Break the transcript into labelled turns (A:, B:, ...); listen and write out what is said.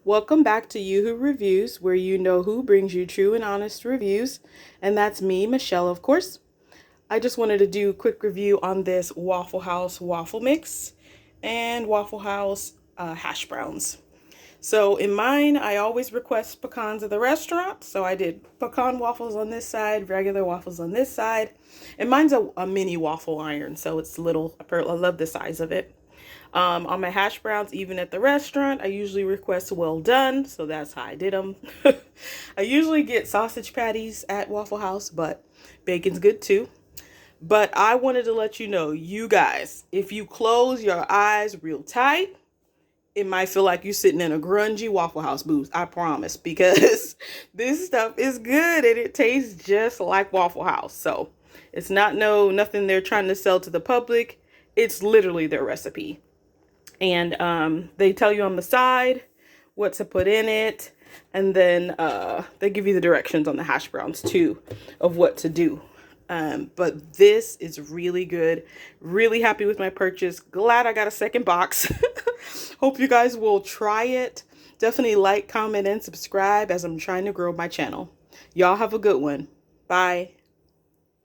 A: Welcome back to You Who Reviews, where you know who brings you true and honest reviews. And that's me, Michelle, of course. I just wanted to do a quick review on this Waffle House waffle mix and Waffle House hash browns. So in mine, I always request pecans at the restaurant. So I did pecan waffles on this side, regular waffles on this side. And mine's a mini waffle iron, so it's little. I love the size of it. On my hash browns, even at the restaurant, I usually request well done, so that's how I did them. I usually get sausage patties at Waffle House, but bacon's good too. But I wanted to let you know, you guys, if you close your eyes real tight, it might feel like you're sitting in a grungy Waffle House booth. I promise, because this stuff is good and it tastes just like Waffle House. So it's not nothing they're trying to sell to the public. It's literally their recipe. And they tell you on the side what to put in it, and then they give you the directions on the hash browns too of what to do. But this is really good. Really happy with my purchase. Glad I got a second box. Hope you guys will try it. Definitely like, comment, and subscribe as I'm trying to grow my channel. Y'all have a good one. Bye.